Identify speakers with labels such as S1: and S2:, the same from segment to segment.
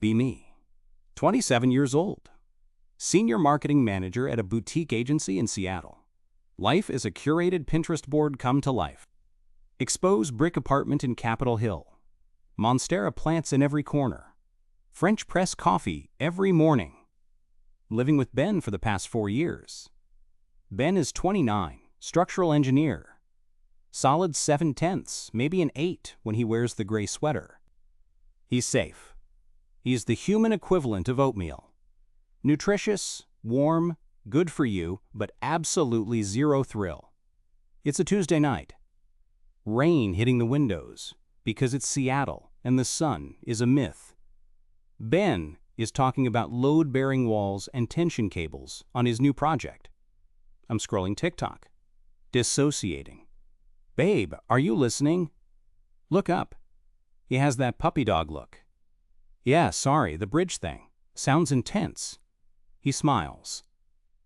S1: Be me. 27 years old. Senior marketing manager at a boutique agency in Seattle. Life is a curated Pinterest board come to life. Exposed brick apartment in Capitol Hill. Monstera plants in every corner. French press coffee every morning. Living with Ben for the past 4 years. Ben is 29, structural engineer. Solid 7/10, maybe an 8 when he wears the gray sweater. He's safe. He's the human equivalent of oatmeal. Nutritious, warm, good for you, but absolutely zero thrill. It's a Tuesday night. Rain hitting the windows because it's Seattle and the sun is a myth. Ben is talking about load-bearing walls and tension cables on his new project. I'm scrolling TikTok, dissociating. Babe, are you listening? Look up. He has that puppy dog look. Yeah, sorry, the bridge thing. Sounds intense. He smiles.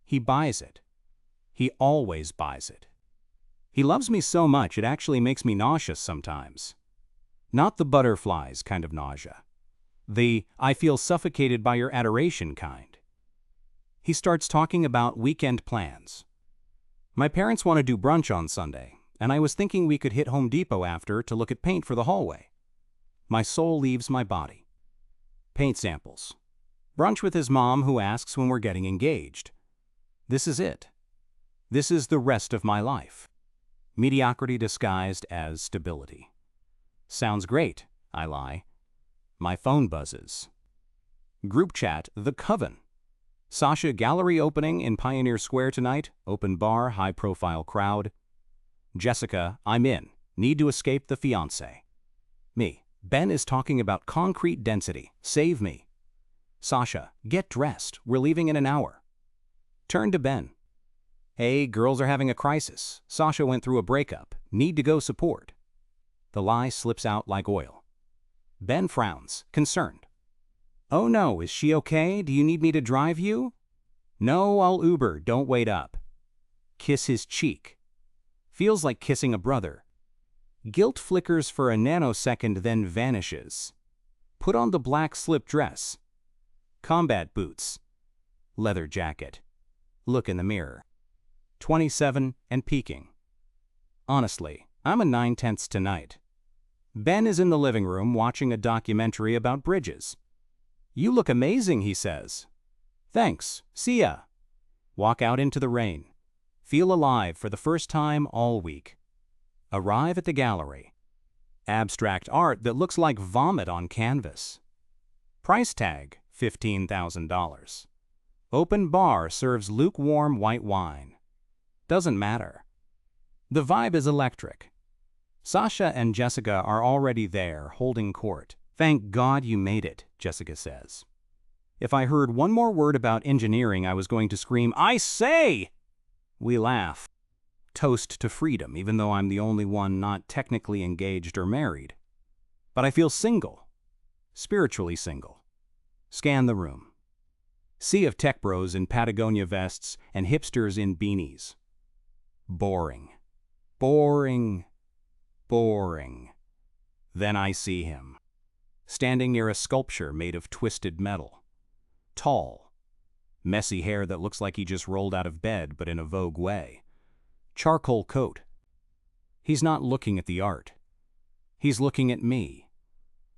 S1: He buys it. He always buys it. He loves me so much it actually makes me nauseous sometimes. Not the butterflies kind of nausea. The I feel suffocated by your adoration kind. He starts talking about weekend plans. My parents want to do brunch on Sunday, and I was thinking we could hit Home Depot after to look at paint for the hallway. My soul leaves my body. Paint samples. Brunch with his mom who asks when we're getting engaged. This is it. This is the rest of my life. Mediocrity disguised as stability. Sounds great, I lie. My phone buzzes. Group chat, The Coven. Sasha gallery opening in Pioneer Square tonight, open bar, high-profile crowd. Jessica, I'm in, need to escape the fiancé. Me, Ben is talking about concrete density, save me. Sasha, get dressed, we're leaving in an hour. Turn to Ben. Hey, girls are having a crisis. Sasha went through a breakup, need to go support. The lie slips out like oil. Ben frowns, concerned. Oh no, is she okay? Do you need me to drive you? No, I'll Uber, don't wait up. Kiss his cheek. Feels like kissing a brother. Guilt flickers for a nanosecond, then vanishes. Put on the black slip dress. Combat boots. Leather jacket. Look in the mirror. 27 and peaking. Honestly, I'm a 9/10 tonight. Ben is in the living room watching a documentary about bridges. You look amazing, he says. Thanks, see ya. Walk out into the rain. Feel alive for the first time all week. Arrive at the gallery. Abstract art that looks like vomit on canvas. Price tag, $15,000. Open bar serves lukewarm white wine. Doesn't matter. The vibe is electric. Sasha and Jessica are already there, holding court. Thank God you made it, Jessica says. If I heard one more word about engineering, I was going to scream, I say! We laugh. Toast to freedom, even though I'm the only one not technically engaged or married. But I feel single. Spiritually single. Scan the room. Sea of tech bros in Patagonia vests and hipsters in beanies. Boring. Boring. Boring. Then I see him. Standing near a sculpture made of twisted metal. Tall. Messy hair that looks like he just rolled out of bed, but in a Vogue way. Charcoal coat. He's not looking at the art. He's looking at me.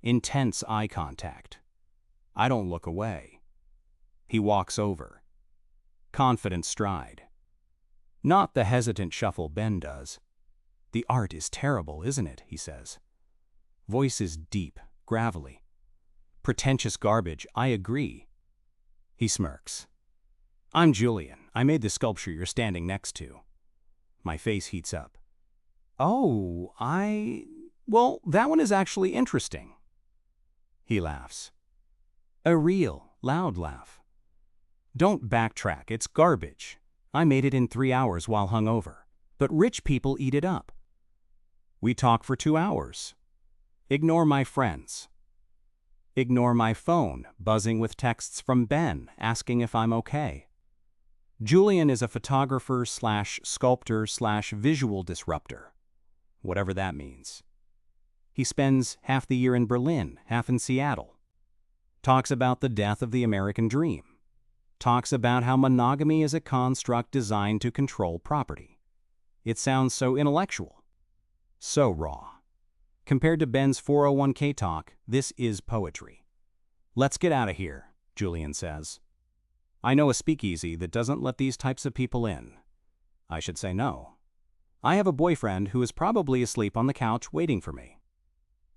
S1: Intense eye contact. I don't look away. He walks over. Confident stride. Not the hesitant shuffle Ben does. The art is terrible, isn't it? He says. Voice is deep, gravelly. Pretentious garbage, I agree. He smirks. I'm Julian. I made the sculpture you're standing next to. My face heats up. Oh, well, that one is actually interesting. He laughs. A real, loud laugh. Don't backtrack, it's garbage. I made it in 3 hours while hungover, but rich people eat it up. We talk for 2 hours. Ignore my friends. Ignore my phone, buzzing with texts from Ben asking if I'm okay. Julian is a photographer / sculptor / visual disruptor, whatever that means. He spends half the year in Berlin, half in Seattle. Talks about the death of the American dream. Talks about how monogamy is a construct designed to control property. It sounds so intellectual. So raw. Compared to Ben's 401k talk, this is poetry. Let's get out of here, Julian says. I know a speakeasy that doesn't let these types of people in. I should say no. I have a boyfriend who is probably asleep on the couch waiting for me.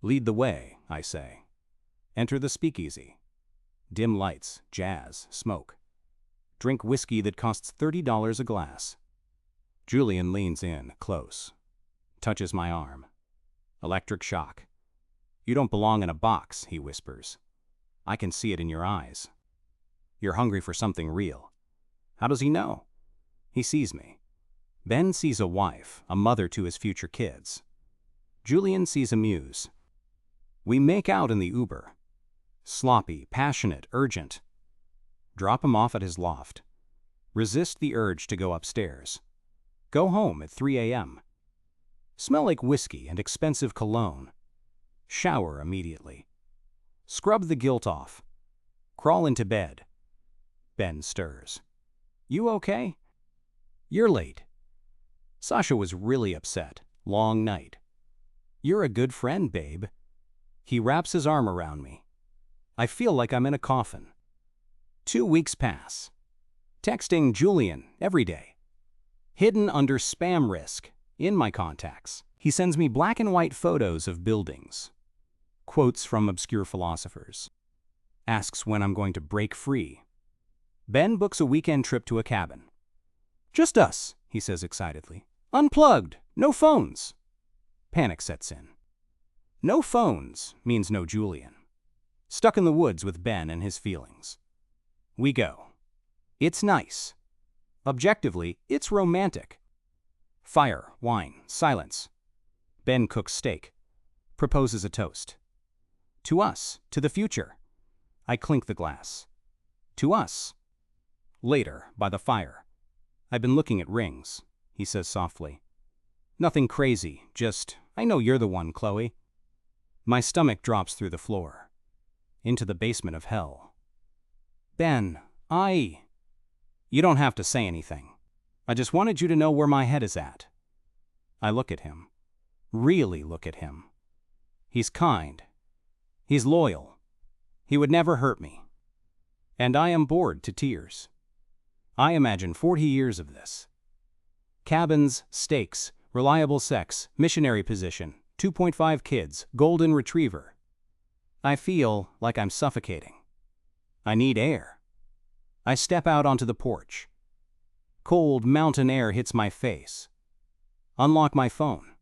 S1: Lead the way, I say. Enter the speakeasy. Dim lights, jazz, smoke. Drink whiskey that costs $30 a glass. Julian leans in, close. Touches my arm. Electric shock. You don't belong in a box, he whispers. I can see it in your eyes. You're hungry for something real. How does he know? He sees me. Ben sees a wife, a mother to his future kids. Julian sees a muse. We make out in the Uber. Sloppy, passionate, urgent. Drop him off at his loft. Resist the urge to go upstairs. Go home at 3 a.m. Smell like whiskey and expensive cologne. Shower immediately. Scrub the guilt off. Crawl into bed. Ben stirs. You okay? You're late. Sasha was really upset. Long night. You're a good friend, babe. He wraps his arm around me. I feel like I'm in a coffin. 2 weeks pass. Texting Julian every day. Hidden under spam risk in my contacts. He sends me black and white photos of buildings. Quotes from obscure philosophers. Asks when I'm going to break free. Ben books a weekend trip to a cabin. Just us, he says excitedly. Unplugged, no phones. Panic sets in. No phones means no Julian. Stuck in the woods with Ben and his feelings. We go. It's nice. Objectively, it's romantic. Fire, wine, silence. Ben cooks steak. Proposes a toast. To us, to the future. I clink the glass. To us. Later, by the fire. I've been looking at rings, he says softly. Nothing crazy, just, I know you're the one, Chloe. My stomach drops through the floor. Into the basement of hell. Ben, You don't have to say anything. I just wanted you to know where my head is at. I look at him. Really look at him. He's kind. He's loyal. He would never hurt me. And I am bored to tears. I imagine 40 years of this. Cabins, steaks, reliable sex, missionary position, 2.5 kids, golden retriever. I feel like I'm suffocating. I need air. I step out onto the porch. Cold mountain air hits my face. Unlock my phone.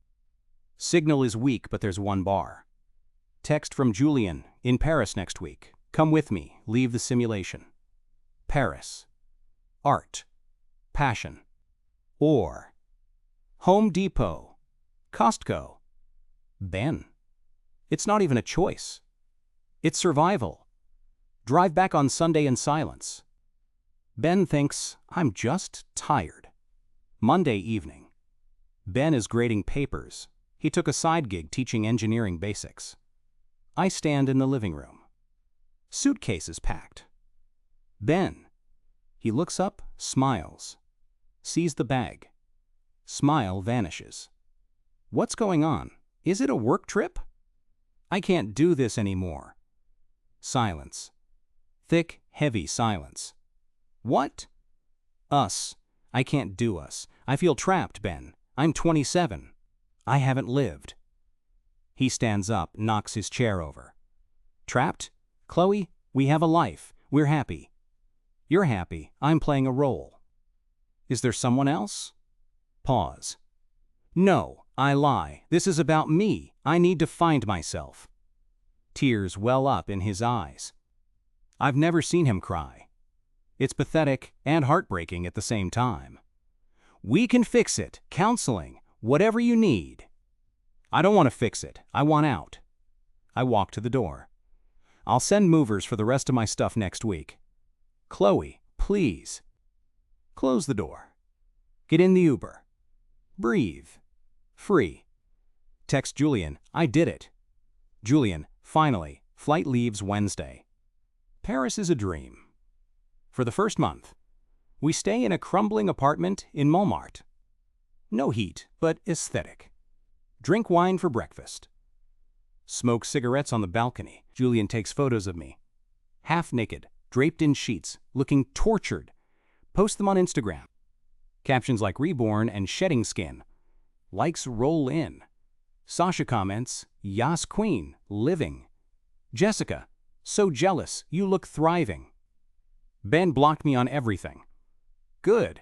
S1: Signal is weak, but there's one bar. Text from Julian, in Paris next week. Come with me, leave the simulation. Paris. Art. Passion. Or. Home Depot. Costco. Ben. It's not even a choice. It's survival. Drive back on Sunday in silence. Ben thinks I'm just tired. Monday evening. Ben is grading papers. He took a side gig teaching engineering basics. I stand in the living room. Suitcase is packed. Ben. He looks up, smiles. Sees the bag. Smile vanishes. What's going on? Is it a work trip? I can't do this anymore. Silence. Thick, heavy silence. What? Us. I can't do us. I feel trapped, Ben. I'm 27. I haven't lived. He stands up, knocks his chair over. Trapped? Chloe, we have a life. We're happy. You're happy. I'm playing a role. Is there someone else? Pause. No, I lie. This is about me. I need to find myself. Tears well up in his eyes. I've never seen him cry. It's pathetic and heartbreaking at the same time. We can fix it. Counseling. Whatever you need. I don't want to fix it. I want out. I walk to the door. I'll send movers for the rest of my stuff next week. Chloe, please. Close the door. Get in the Uber. Breathe. Free. Text Julian, I did it. Julian, finally, flight leaves Wednesday. Paris is a dream. For the first month, we stay in a crumbling apartment in Montmartre. No heat, but aesthetic. Drink wine for breakfast. Smoke cigarettes on the balcony. Julian takes photos of me. Half naked, draped in sheets, looking tortured. Post them on Instagram. Captions like reborn and shedding skin. Likes roll in. Sasha comments, Yas queen, living. Jessica, so jealous, you look thriving. Ben blocked me on everything. Good.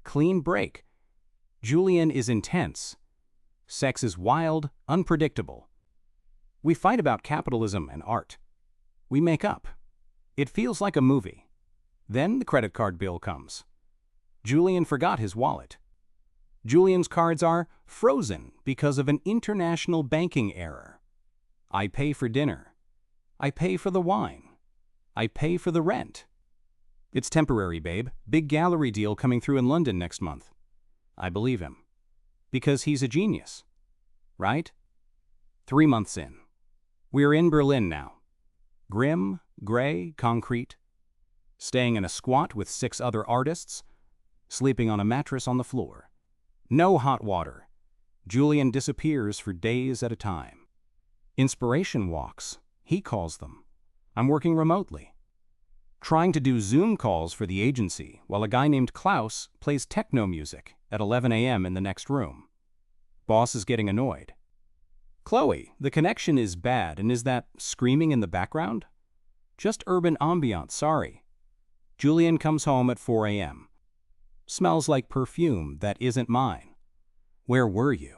S1: Clean break. Julian is intense. Sex is wild, unpredictable. We fight about capitalism and art. We make up. It feels like a movie. Then the credit card bill comes. Julian forgot his wallet. Julian's cards are frozen because of an international banking error. I pay for dinner. I pay for the wine. I pay for the rent. It's temporary, babe. Big gallery deal coming through in London next month. I believe him. Because he's a genius. Right? 3 months in. We're in Berlin now. Grim, gray, concrete. Staying in a squat with 6 other artists. Sleeping on a mattress on the floor. No hot water. Julian disappears for days at a time. Inspiration walks, he calls them. I'm working remotely. Trying to do Zoom calls for the agency while a guy named Klaus plays techno music at 11 a.m. in the next room. Boss is getting annoyed. Chloe, the connection is bad, and is that screaming in the background? Just urban ambiance, sorry. Julian comes home at 4 a.m. Smells like perfume that isn't mine. Where were you?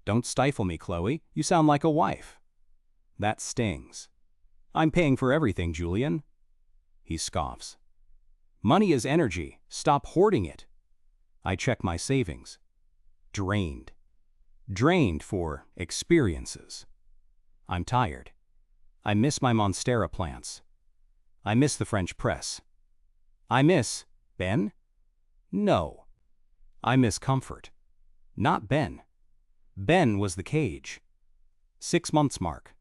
S1: Don't stifle me, Chloe. You sound like a wife. That stings. I'm paying for everything, Julian. He scoffs. Money is energy. Stop hoarding it. I check my savings. Drained. Drained for experiences. I'm tired. I miss my Monstera plants. I miss the French press. I miss Ben? No. I miss comfort. Not Ben. Ben was the cage. 6 months mark.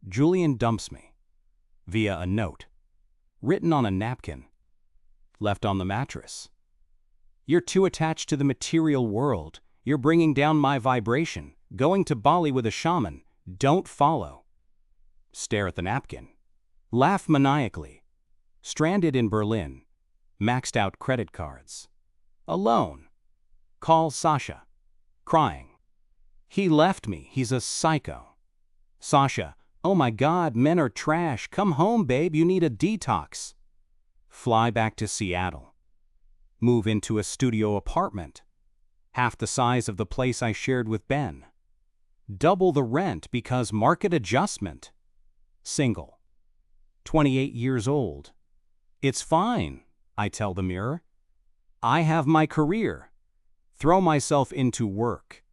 S1: Julian dumps me. Via a note. Written on a napkin. Left on the mattress. You're too attached to the material world. You're bringing down my vibration. Going to Bali with a shaman. Don't follow. Stare at the napkin. Laugh maniacally. Stranded in Berlin. Maxed out credit cards. Alone. Call Sasha. Crying. He left me. He's a psycho. Sasha. Oh my God, men are trash. Come home, babe. You need a detox. Fly back to Seattle. Move into a studio apartment. Half the size of the place I shared with Ben. Double the rent because market adjustment. Single. 28 years old. It's fine, I tell the mirror. I have my career. Throw myself into work.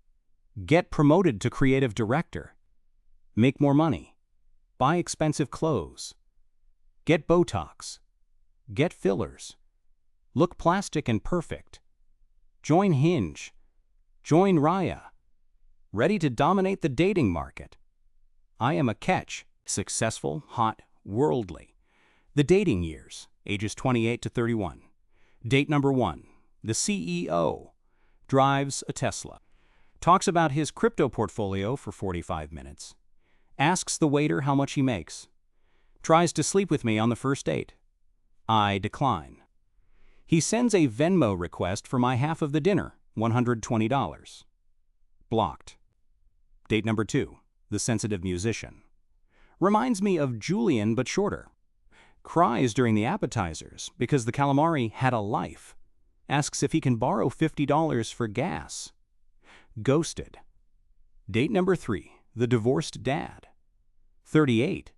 S1: Get promoted to creative director. Make more money. Buy expensive clothes. Get Botox. Get fillers. Look plastic and perfect. Join Hinge. Join Raya. Ready to dominate the dating market. I am a catch. Successful, hot, worldly. The dating years, ages 28 to 31. Date number 1. The CEO. Drives a Tesla. Talks about his crypto portfolio for 45 minutes. Asks the waiter how much he makes. Tries to sleep with me on the first date. I decline. He sends a Venmo request for my half of the dinner, $120. Blocked. Date number 2. The sensitive musician. Reminds me of Julian but shorter. Cries during the appetizers because the calamari had a life. Asks if he can borrow $50 for gas. Ghosted. Date number 3. The divorced dad. 38.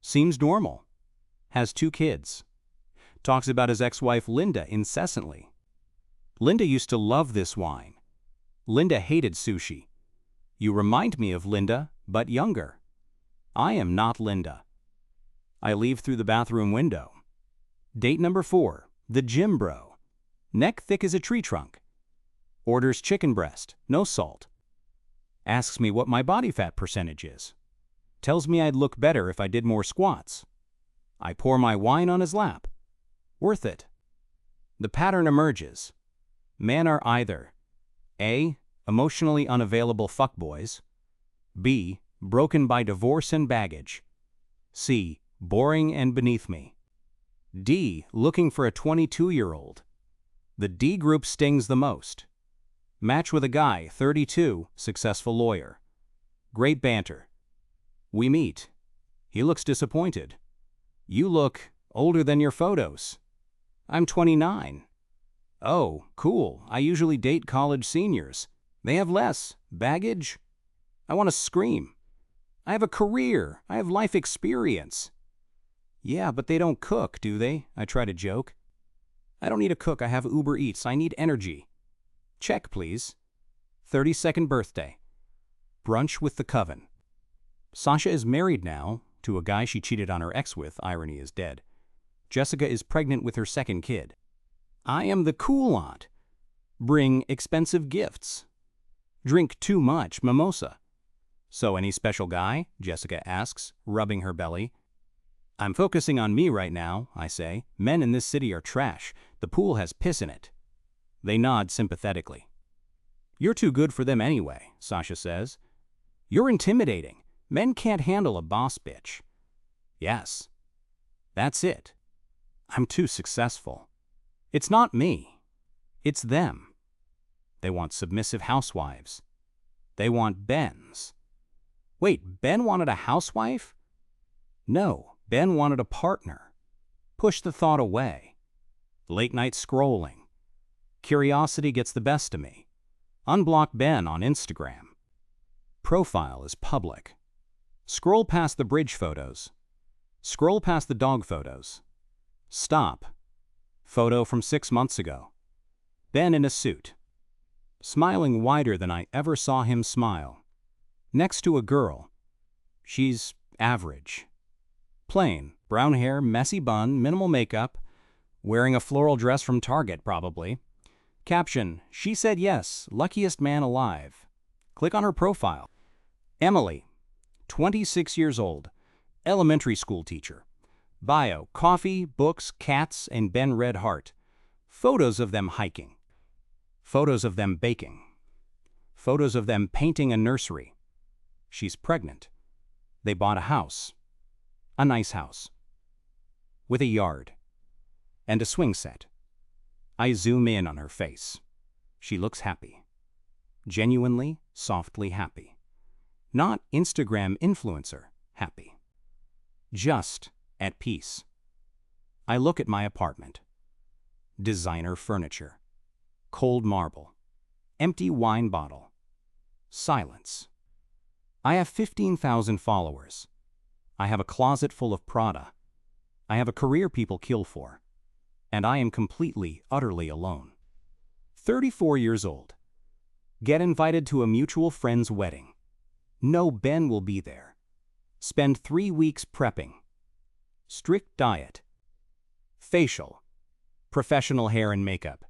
S1: Seems normal. Has 2 kids. Talks about his ex-wife Linda incessantly. Linda used to love this wine. Linda hated sushi. You remind me of Linda, but younger. I am not Linda. I leave through the bathroom window. Date number 4. The gym bro. Neck thick as a tree trunk. Orders chicken breast, no salt. Asks me what my body fat percentage is. Tells me I'd look better if I did more squats. I pour my wine on his lap. Worth it. The pattern emerges. Men are either A. Emotionally unavailable fuckboys, B. Broken by divorce and baggage, C. Boring and beneath me, D. Looking for a 22-year-old. The D group stings the most. Match with a guy, 32, successful lawyer. Great banter. We meet. He looks disappointed. You look older than your photos. I'm 29. Oh, cool. I usually date college seniors. They have less baggage. I want to scream. I have a career. I have life experience. Yeah, but they don't cook, do they? I try to joke. I don't need a cook. I have Uber Eats. I need energy. Check, please. 32nd birthday. Brunch with the coven. Sasha is married now to a guy she cheated on her ex with. Irony is dead. Jessica is pregnant with her second kid. I am the cool aunt. Bring expensive gifts. Drink too much mimosa. So any special guy? Jessica asks, rubbing her belly. I'm focusing on me right now, I say. Men in this city are trash. The pool has piss in it. They nod sympathetically. You're too good for them anyway, Sasha says. You're intimidating. Men can't handle a boss bitch. Yes. That's it. I'm too successful. It's not me. It's them. They want submissive housewives. They want Bens. Wait, Ben wanted a housewife? No, Ben wanted a partner. Push the thought away. Late night scrolling. Curiosity gets the best of me. Unblock Ben on Instagram. Profile is public. Scroll past the bridge photos. Scroll past the dog photos. Stop. Photo from 6 months ago. Ben in a suit. Smiling wider than I ever saw him smile. Next to a girl. She's average. Plain, brown hair, messy bun, minimal makeup, wearing a floral dress from Target probably. Caption, she said yes, luckiest man alive. Click on her profile. Emily, 26 years old, elementary school teacher. Bio, coffee, books, cats, and Ben Red Heart. Photos of them hiking. Photos of them baking. Photos of them painting a nursery. She's pregnant. They bought a house. A nice house. With a yard. And a swing set. I zoom in on her face. She looks happy. Genuinely, softly happy. Not Instagram influencer happy. Just at peace. I look at my apartment. Designer furniture. Cold marble. Empty wine bottle. Silence. I have 15,000 followers. I have a closet full of Prada. I have a career people kill for. And I am completely, utterly alone. 34 years old. Get invited to a mutual friend's wedding. No Ben will be there. Spend 3 weeks prepping. Strict diet. Facial. Professional hair and makeup.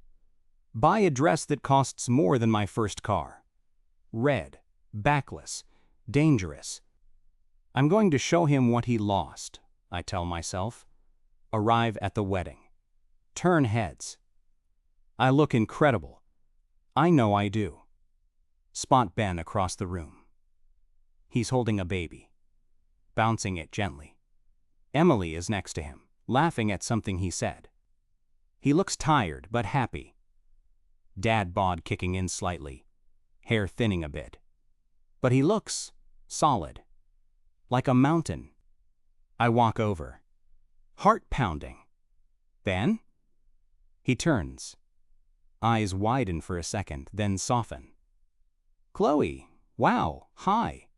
S1: Buy a dress that costs more than my first car. Red. Backless. Dangerous. I'm going to show him what he lost, I tell myself. Arrive at the wedding. Turn heads. I look incredible. I know I do. Spot Ben across the room. He's holding a baby. Bouncing it gently. Emily is next to him, laughing at something he said. He looks tired but happy. Dad bod kicking in slightly, hair thinning a bit. But he looks solid, like a mountain. I walk over, heart pounding. Ben? He turns. Eyes widen for a second, then soften. Chloe, wow, hi.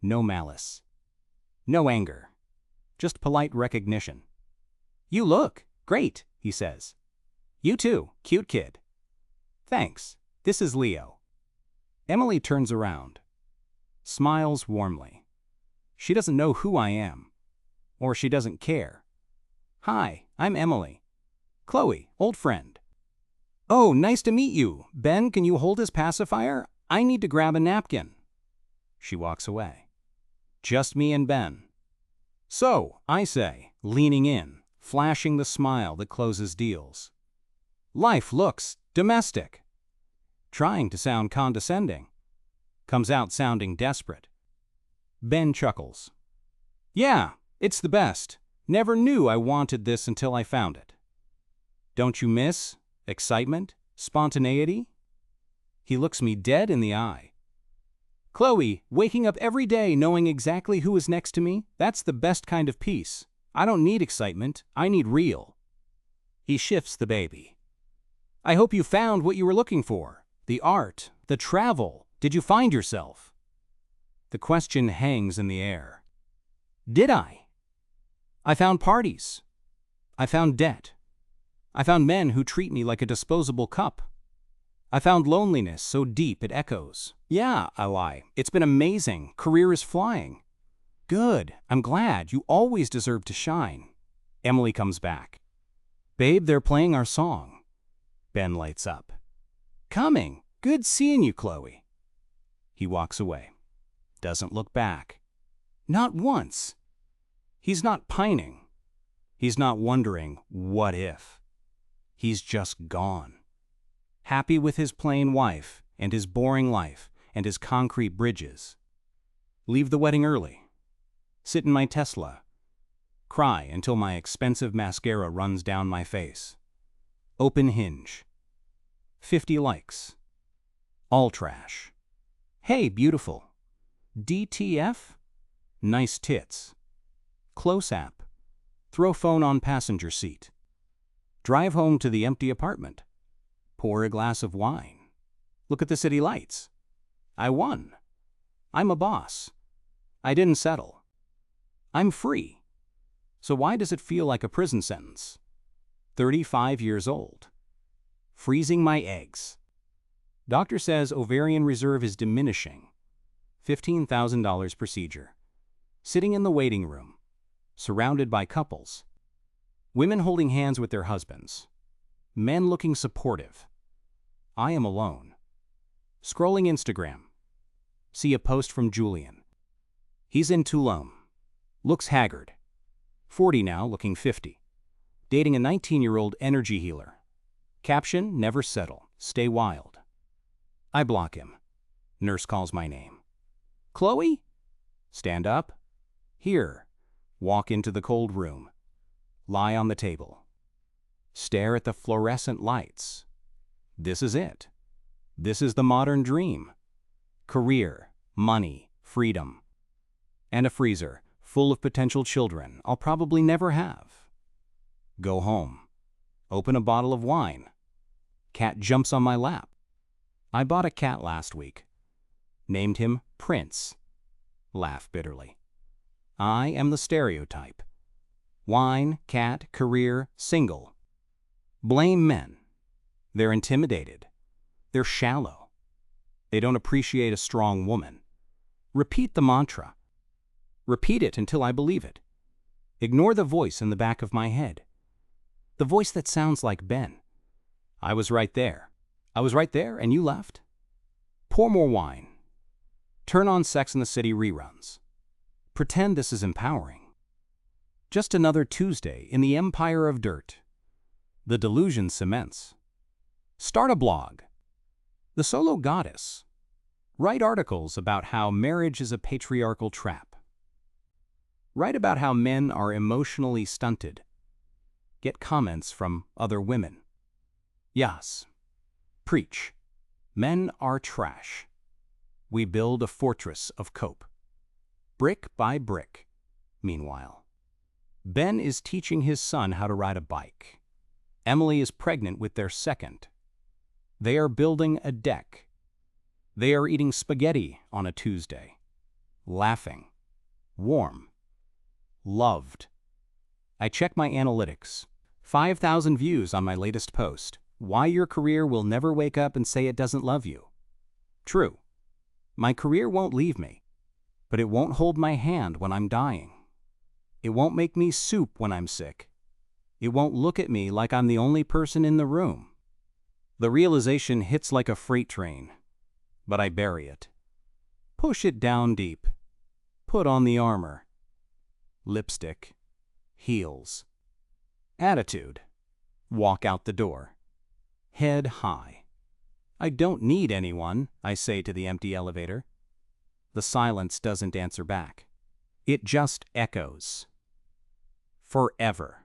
S1: No malice. No anger. Just polite recognition. You look great, he says. You too, cute kid. Thanks, this is Leo. Emily turns around. Smiles warmly. She doesn't know who I am. Or she doesn't care. Hi, I'm Emily. Chloe, old friend. Oh, nice to meet you. Ben, can you hold his pacifier? I need to grab a napkin. She walks away. Just me and Ben. So, I say, leaning in, flashing the smile that closes deals. Life looks domestic. Trying to sound condescending. Comes out sounding desperate. Ben chuckles. Yeah, it's the best. Never knew I wanted this until I found it. Don't you miss excitement, spontaneity? He looks me dead in the eye. Chloe, waking up every day knowing exactly who is next to me, that's the best kind of peace. I don't need excitement, I need real. He shifts the baby. I hope you found what you were looking for. The art, the travel. Did you find yourself? The question hangs in the air. Did I? I found parties. I found debt. I found men who treat me like a disposable cup. I found loneliness so deep it echoes. Yeah, I lie. It's been amazing. Career is flying. Good. I'm glad. You always deserve to shine. Emily comes back. Babe, they're playing our song. Ben lights up. Coming. Good seeing you, Chloe. He walks away. Doesn't look back. Not once. He's not pining. He's not wondering, what if? He's just gone. Happy with his plain wife, and his boring life, and his concrete bridges. Leave the wedding early. Sit in my Tesla. Cry until my expensive mascara runs down my face. Open Hinge. 50 likes. All trash. Hey, beautiful. DTF? Nice tits. Close app. Throw phone on passenger seat. Drive home to the empty apartment. Pour a glass of wine. Look at the city lights. I won. I'm a boss. I didn't settle. I'm free. So why does it feel like a prison sentence? 35 years old. Freezing my eggs. Doctor says ovarian reserve is diminishing. $15,000 procedure. Sitting in the waiting room. Surrounded by couples. Women holding hands with their husbands. Men looking supportive. I am alone. Scrolling Instagram. See a post from Julian. He's in Tulum. Looks haggard. 40 now, looking 50. Dating a 19-year-old energy healer. Caption, never settle. Stay wild. I block him. Nurse calls my name. Chloe? Stand up. Here. Walk into the cold room. Lie on the table. Stare at the fluorescent lights. This is it. This is the modern dream. Career, money, freedom. And a freezer full of potential children I'll probably never have. Go home. Open a bottle of wine. Cat jumps on my lap. I bought a cat last week. Named him Prince. Laugh bitterly. I am the stereotype. Wine, cat, career, single. Blame men. They're intimidated. They're shallow. They don't appreciate a strong woman. Repeat the mantra. Repeat it until I believe it. Ignore the voice in the back of my head. The voice that sounds like Ben. I was right there. I was right there and you left. Pour more wine. Turn on Sex and the City reruns. Pretend this is empowering. Just another Tuesday in the empire of dirt. The delusion cements. Start a blog. The solo goddess. Write articles about how marriage is a patriarchal trap. Write about how men are emotionally stunted. Get comments from other women. Yes. Preach. Men are trash. We build a fortress of cope. Brick by brick. Meanwhile, Ben is teaching his son how to ride a bike. Emily is pregnant with their second. They are building a deck. They are eating spaghetti on a Tuesday. Laughing. Warm. Loved. I check my analytics. 5,000 views on my latest post. Why your career will never wake up and say it doesn't love you. True. My career won't leave me, but it won't hold my hand when I'm dying. It won't make me soup when I'm sick. It won't look at me like I'm the only person in the room. The realization hits like a freight train, but I bury it. Push it down deep. Put on the armor. Lipstick. Heels. Attitude. Walk out the door. Head high. I don't need anyone, I say to the empty elevator. The silence doesn't answer back. It just echoes. Forever.